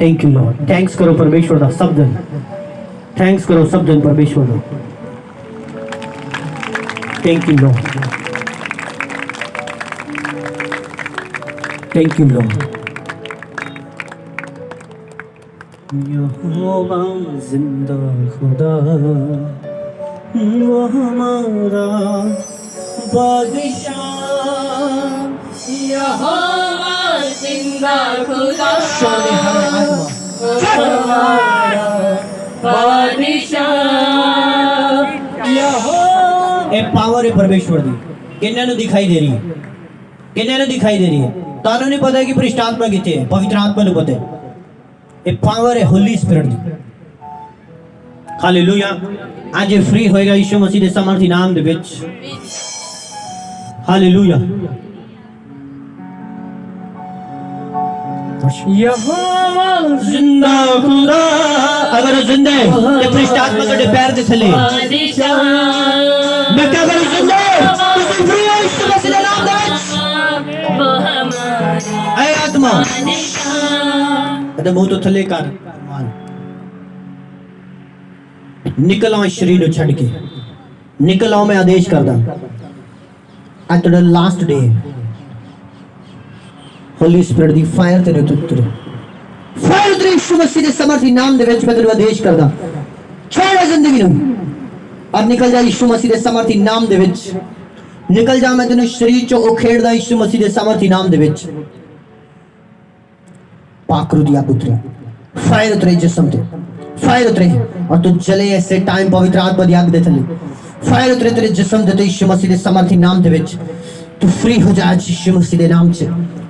Thank you Lord. Thanks करो परमेश्वर दा सब जन, थैंक्स करो सब जन परमेश्वर दा। Thank you Lord, thank you Lord. यहोवा जिंदा खुदा वो हमारा बादशाह, यहोवा जिंदा खुदा हमारा बादशाह। ए पावर है परमेश्वर दी, किन्ने नु दिखाई दे रही है, किन्ने नु दिखाई दे रही है। तानू नहीं पता कि पवित्र आत्मा किथे है, पवित्र आत्मा नु पता है। ए पावर है होली स्पिरिट दी। हालेलुया। आज फ्री होएगा यीशु मसीह दे सामर्थी नाम दे विच। हालेलुया। यहोवा जिंदा खुदा, अगर जिंदा है तो पवित्र आत्मा के पैर दे थले बादशाह। मैं क्या करूं? जिंदा है तुम फ्री हो यीशु मसीह दे नाम दे विच। वो हमारा ऐ आत्मा बादशाह। अदे मुंह तो थले कर, निकल आओ शरीर को छड़ के, निकल आओ। मैं आदेश करदा आज तेरा लास्ट डे, होली स्पिरिट दी फायर तेरे ते उतरे, फायर उतरे यीशु मसीह दे समर्थी नाम दे विच। मैं तेरे आदेश करदा छोड़ जिंदगी नु और निकल जा यीशु मसीह दे समर्थी नाम दे विच। निकल जा, मैं तेनु शरीर चो उखेड़दा यीशु मसीह दे समर्थी नाम दे विच। पाकरू दिया पुत्र, फायर उतरे जिस्म ते, फायर उतरे और तू जले ऐसे टाइम पवित्र आत्मा दी आग दे थले। फायर उतरे तेरे जिस्म ते यीशु मसीह दे समर्थी नाम दे विच। तू फ्री हो जा यीशु मसीह दे नाम से।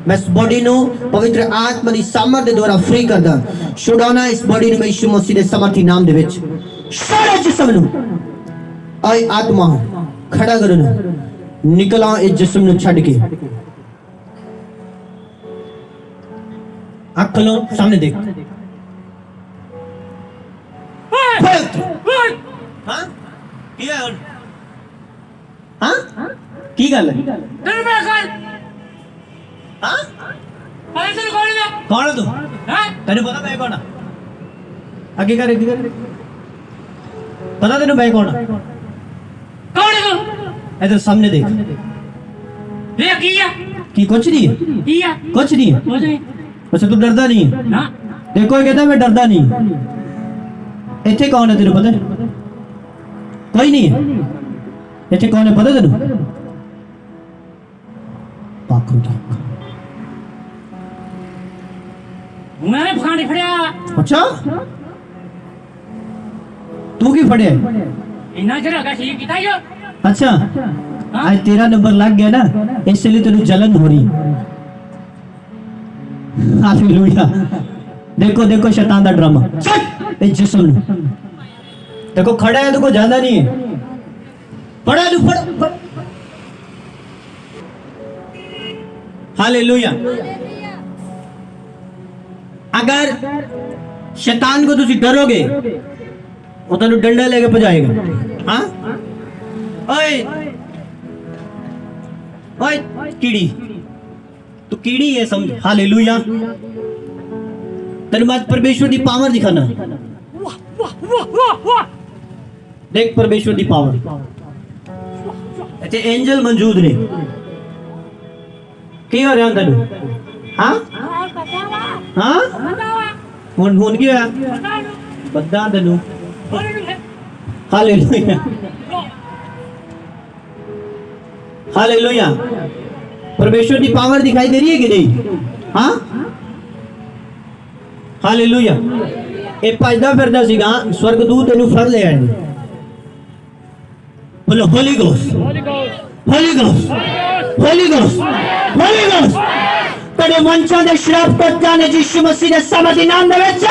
मैं इस बॉडी नु पवित्र आत्मा दी सामर्थ दे द्वारा फ्री करदा। छुड़ाना इस बॉडी नु मैं यीशु मसीह दे समर्थी नाम दे विच। सारे जिस्म नु आए आत्मा खड़ा करो ना, निकल आ इस जिस्म नु छड़ के। आँख खोलो, सामने देख। हाँ? क्या है? हाँ? की गल है? हाँ? कौन है तू? तेरे पता मैं कौन? आगे कर, आगे कर। पता तेरे मैं कौन? कौन है तू? इधर सामने देख। ये किया की कुछ नहीं है? किया कुछ नहीं है। मुझे अच्छा तू डरदा नहीं है? ना देखो ये कहता है मैं डरदा नहीं। इथे कौन है तेरे पता है? कोई नहीं है। इथे कौन है पता तेरे? पाकरू दा। मैंने फाड़ी फड़िया। अच्छा तू की फड़े? इन्ना जरा का ठीक किया यो। अच्छा आज तेरा नंबर लग गया ना, इसलिए तेरे जलन हो रही। हालेलुया। देखो देखो शैतान दा ड्रामा। चल ए जिस्म देखो खड़ा है तो कोई ज्यादा नहीं है। पड़ा तू पड़। हालेलुया। अगर शैतान को तुसी डरोगे वो तेन डंडा लेके भजाएगा। हाँ ओए ओए कीड़ी, तू कीड़ी है समझ। हालेलुया। तेरे बाद परमेश्वर की पावर दिखाना। देख परमेश्वर की पावर। अच्छा एंजल मौजूद ने की हो रहा तेन? हाँ हाँ हुन की होया? बदा तेन। हालेलुया। हालेलुया। परमेश्वर की पावर दिखाई दे रही है कि नहीं? हाँ हालेलुया। ए भजदा फिरदा सीगा, स्वर्गदूत इनू फड़ ले आए। बोलो Holi ghost, Holi ghost, Holi ghost, Holi ghost. तेरे वंशां दे श्राप टुट ने यीशु मसीह दे समर्थी नाम दे विच।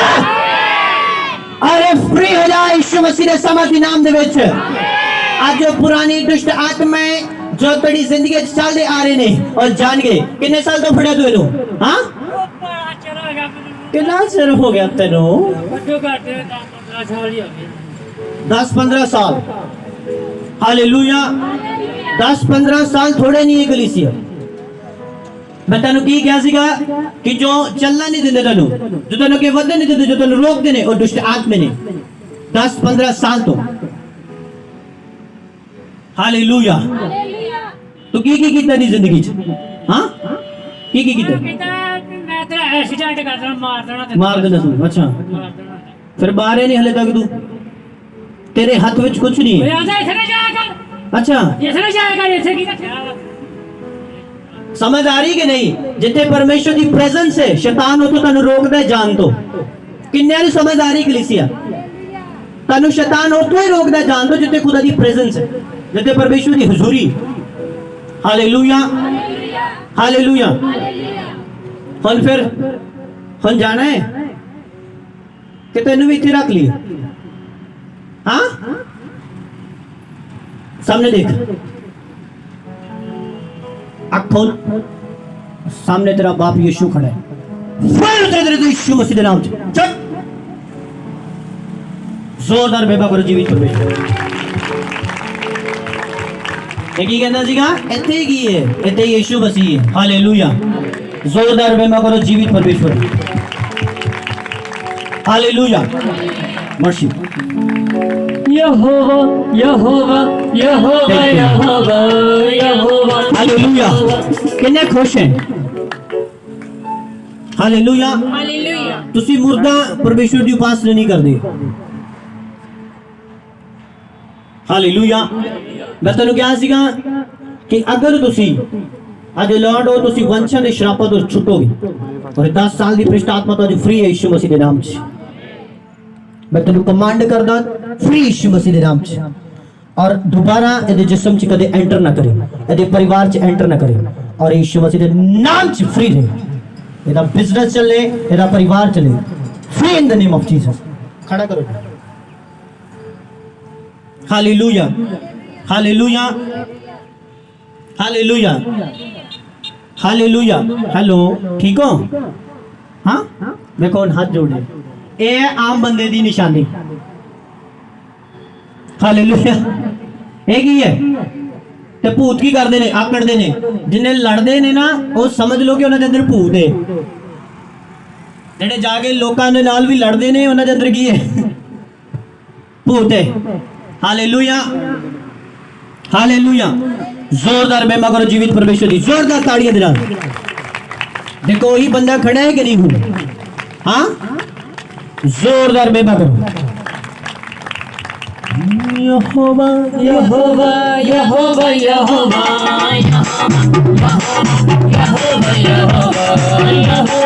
अरे फ्री हो जा यीशु मसीह दे समर्थी नाम दे विच। आज जो पुरानी दुष्ट आत्माएं जो तेरी जिंदगी चलते आ रहे ने और जान गए। कितने साल तो फड़िया तू इनू? हाँ कितना चिर हो गया तेनू? 10-15 साल। हालेलुया। 10-15 साल थोड़े नहीं है कलीसिया। मैं तेन की कहा सीगा कि जो चलना नहीं देंगे तेन जो तेन अगे वधन नहीं देंगे जो तेन रोकते हैं वो दुष्ट आत्मे ने 10-15 साल तो हालेलुया तू की कीता नहीं जिंदगी च हां की कीता मैं तेरा एक्सीडेंट कर देना मार देना मार देना तू अच्छा फिर बाहर नहीं हले तक तू तेरे हाथ में कुछ नहीं है आजा इधर जाया कर अच्छा इधर जाया कर इधर की क्या समझ आ रही कि नहीं जिथे परमेश्वर की प्रेजेंस है शैतान हो तो तेन रोकदा है जान तो किन्ने नु समझ आ रही कलीसिया तेन शैतान हो तो ही रोकदा है जान तो जिथे खुदा की प्रेजेंस है जिथे परमेश्वर की हुजूरी हालेलुया हालेलुया हुन फिर हुन जाना है कि तेन भी इत्थे रख लिया हाँ सामने देख अख खोल सामने तेरा बाप यीशु खड़ा है फायर उतरे तेरे तो यीशु मसीह के नाम से चल जोरदार बेबा करो जीवित परमेश्वर ये की कहना सीगा ਇੱਥੇ ਕੀ ਹੈ ਇੱਥੇ ਯीशु मसीह है हालेलुया जोरदार बेबा करो जीवित परमेश्वर हालेलुया वर्शिप यहोवा यहोवा यहोवा यहोवा यहोवा हालेलुया कितने खुश हैं हालेलुया हालेलुया ਤੁਸੀਂ ਮੁਰਦਾ परमेश्वर ਦੀ ਉਪਾਸਨਾ ਨਹੀਂ ਕਰਦੇ ਹਾਲੇਲੂਇਆ ਮੈਂ ਤੁਹਾਨੂੰ ਕਿਹਾ ਸੀਗਾ ਕਿ ਅਗਰ ਤੁਸੀਂ ਅੱਜ ਲੌਰਡ ਹੋ ਤੁਸੀਂ ਵੰਸ਼ਾਂ ਦੇ ਸ਼ਰਾਪਾਂ ਤੋਂ ਛੁੱਟੋਗੇ ਔਰ 10 ਸਾਲ ਦੀ ਭ੍ਰਿਸ਼ਟ ਆਤਮਾ ਤੋਂ ਫ੍ਰੀ ਹੈ ਯਿਸੂ ਮਸੀਹ ਦੇ ਨਾਮ 'ਚ मैं तेन कमांड करदा फ्री यीशु मसीह के नाम च और दोबारा ये जिस्म च कदे एंटर ना करे ये परिवार च एंटर ना करे और यीशु मसीह के नाम च फ्री रहे ये बिजनेस चले ये परिवार चले free in the name of Jesus खड़ा करो hallelujah hallelujah hallelujah hallelujah hello ठीक हो हाँ मैं कौन हाथ जोड़े ये आम बंदे दी निशानी हालेलुया ये की है ते भूत की करते ने आकड़ते ने जिन्हें लड़ते ने ना वो समझ लो कि उन्होंने अंदर भूत है जेडे जाके लोकां दे नाल भी लड़ते ने उन्होंने अंदर की है भूत है हालेलुया हालेलुया जोरदार महिमा करो जीवित परमेश्वर की जोरदार ताड़ियां दे नाल देखो वही बंदा खड़ा है कि नहीं हूं हाँ जोरदार बेबा करो यहोवा यहोवा यहोवा यहोवा यहोवा यहोवा